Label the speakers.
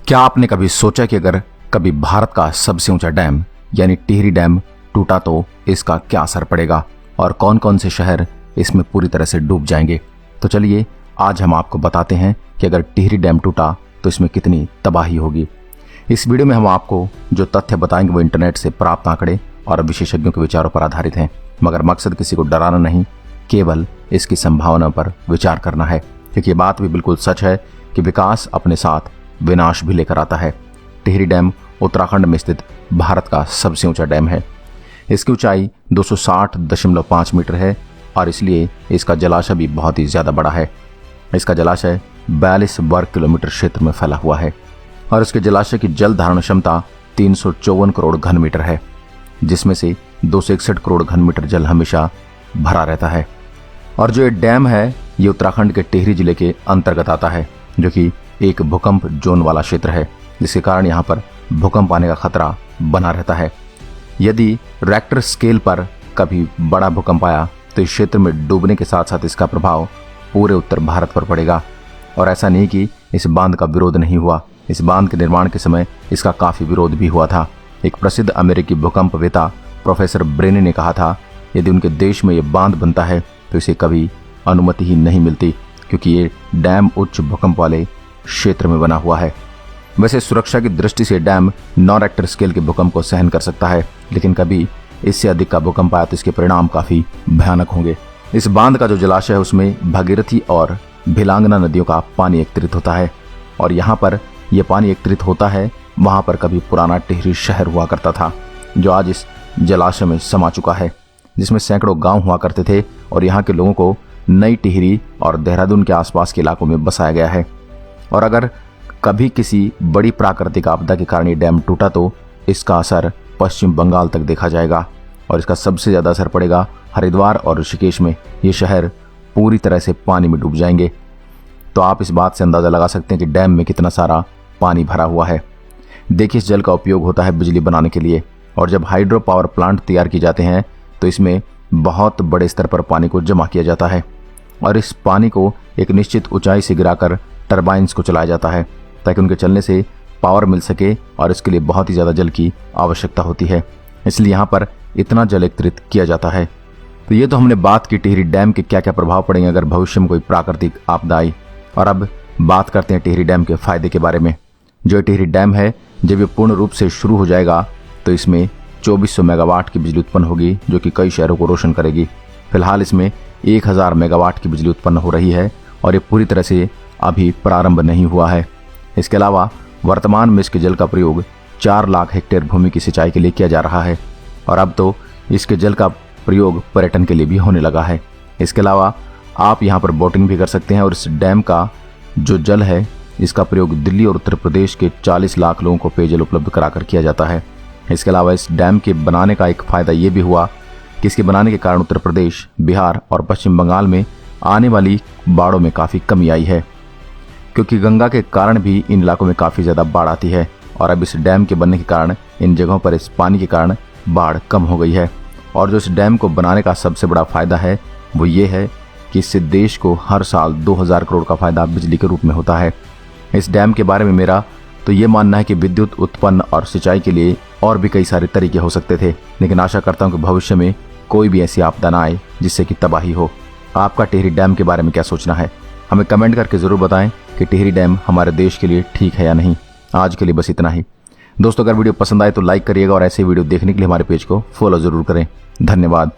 Speaker 1: क्या आपने कभी सोचा कि अगर कभी भारत का सबसे ऊंचा डैम यानी टिहरी डैम टूटा तो इसका क्या असर पड़ेगा और कौन कौन से शहर इसमें पूरी तरह से डूब जाएंगे। तो चलिए आज हम आपको बताते हैं कि अगर टिहरी डैम टूटा तो इसमें कितनी तबाही होगी। इस वीडियो में हम आपको जो तथ्य बताएंगे वो इंटरनेट से प्राप्त आंकड़े और विशेषज्ञों के विचारों पर आधारित हैं, मगर मकसद किसी को डराना नहीं, केवल इसकी संभावना पर विचार करना है, क्योंकि ये बात भी बिल्कुल सच है कि विकास अपने साथ विनाश भी लेकर आता है। टिहरी डैम उत्तराखंड में स्थित भारत का सबसे ऊंचा डैम है। इसकी ऊंचाई 260.5 मीटर है और इसलिए इसका जलाशय भी बहुत ही ज़्यादा बड़ा है। इसका जलाशय 42 वर्ग किलोमीटर क्षेत्र में फैला हुआ है और इसके जलाशय की जल धारण क्षमता 354 करोड़ घन मीटर है, जिसमें से 261 करोड़ घन मीटर जल हमेशा भरा रहता है। और जो ये डैम है ये उत्तराखंड के टिहरी जिले के अंतर्गत आता है, जो कि एक भूकंप जोन वाला क्षेत्र है, जिसके कारण यहाँ पर भूकंप आने का खतरा बना रहता है। यदि रिक्टर स्केल पर कभी बड़ा भूकंप आया तो इस क्षेत्र में डूबने के साथ साथ इसका प्रभाव पूरे उत्तर भारत पर पड़ेगा। और ऐसा नहीं कि इस बांध का विरोध नहीं हुआ, इस बांध के निर्माण के समय इसका काफ़ी विरोध भी हुआ था। एक प्रसिद्ध अमेरिकी भूकंपवेत्ता प्रोफेसर ब्रेने ने कहा था, यदि उनके देश में ये बांध बनता है तो इसे कभी अनुमति ही नहीं मिलती, क्योंकि ये डैम उच्च भूकंप वाले क्षेत्र में बना हुआ है। वैसे सुरक्षा की दृष्टि से डैम 9 रिक्टर स्केल के भूकंप को सहन कर सकता है, लेकिन कभी इससे अधिक का भूकंप आया तो इसके परिणाम काफी भयानक होंगे। इस बांध का जो जलाशय है उसमें भागीरथी और भिलांगना नदियों का पानी एकत्रित होता है और यहाँ पर यह पानी एकत्रित होता है वहाँ पर कभी पुराना टिहरी शहर हुआ करता था, जो आज इस जलाशय में समा चुका है, जिसमें सैकड़ों गाँव हुआ करते थे और यहाँ के लोगों को नई टिहरी और देहरादून के आसपास के इलाकों में बसाया गया है। और अगर कभी किसी बड़ी प्राकृतिक आपदा के कारण ये डैम टूटा तो इसका असर पश्चिम बंगाल तक देखा जाएगा और इसका सबसे ज़्यादा असर पड़ेगा हरिद्वार और ऋषिकेश में। ये शहर पूरी तरह से पानी में डूब जाएंगे। तो आप इस बात से अंदाज़ा लगा सकते हैं कि डैम में कितना सारा पानी भरा हुआ है। देखिए, इस जल का उपयोग होता है बिजली बनाने के लिए और जब हाइड्रो पावर प्लांट तैयार किए जाते हैं तो इसमें बहुत बड़े स्तर पर पानी को जमा किया जाता है और इस पानी को एक निश्चित ऊंचाई से गिराकर टरबाइन्स को चलाया जाता है ताकि उनके चलने से पावर मिल सके और इसके लिए बहुत ही ज़्यादा जल की आवश्यकता होती है, इसलिए यहाँ पर इतना जल एकत्रित किया जाता है। तो ये तो हमने बात की टिहरी डैम के क्या क्या प्रभाव पड़ेंगे अगर भविष्य में कोई प्राकृतिक आपदा आई। और अब बात करते हैं टिहरी डैम के फायदे के बारे में। जो टिहरी डैम है जब ये पूर्ण रूप से शुरू हो जाएगा तो इसमें 2400 मेगावाट की बिजली उत्पन्न होगी, जो कि कई शहरों को रोशन करेगी। फिलहाल इसमें 1000 मेगावाट की बिजली उत्पन्न हो रही है और ये पूरी तरह से अभी प्रारंभ नहीं हुआ है। इसके अलावा वर्तमान में इसके जल का प्रयोग 4 लाख हेक्टेयर भूमि की सिंचाई के लिए किया जा रहा है और अब तो इसके जल का प्रयोग पर्यटन के लिए भी होने लगा है। इसके अलावा आप यहाँ पर बोटिंग भी कर सकते हैं और इस डैम का जो जल है इसका प्रयोग दिल्ली और उत्तर प्रदेश के 40 लाख लोगों को पेयजल उपलब्ध कराकर किया जाता है। इसके अलावा इस डैम के बनाने का एक फ़ायदा ये भी हुआ कि इसके बनाने के कारण उत्तर प्रदेश, बिहार और पश्चिम बंगाल में आने वाली बाढ़ों में काफ़ी कमी आई है, क्योंकि गंगा के कारण भी इन इलाकों में काफ़ी ज़्यादा बाढ़ आती है और अब इस डैम के बनने के कारण इन जगहों पर इस पानी के कारण बाढ़ कम हो गई है। और जो इस डैम को बनाने का सबसे बड़ा फ़ायदा है वो ये है कि इससे देश को हर साल 2000 करोड़ का फ़ायदा बिजली के रूप में होता है। इस डैम के बारे में मेरा तो ये मानना है कि विद्युत उत्पन्न और सिंचाई के लिए और भी कई सारे तरीके हो सकते थे, लेकिन आशा करता हूँ कि भविष्य में कोई भी ऐसी आपदा ना आए जिससे कि तबाही हो। आपका टिहरी डैम के बारे में क्या सोचना है, हमें कमेंट करके ज़रूर बताएं कि टिहरी डैम हमारे देश के लिए ठीक है या नहीं। आज के लिए बस इतना ही। दोस्तों, अगर वीडियो पसंद आए तो लाइक करिएगा और ऐसे वीडियो देखने के लिए हमारे पेज को फॉलो ज़रूर करें। धन्यवाद।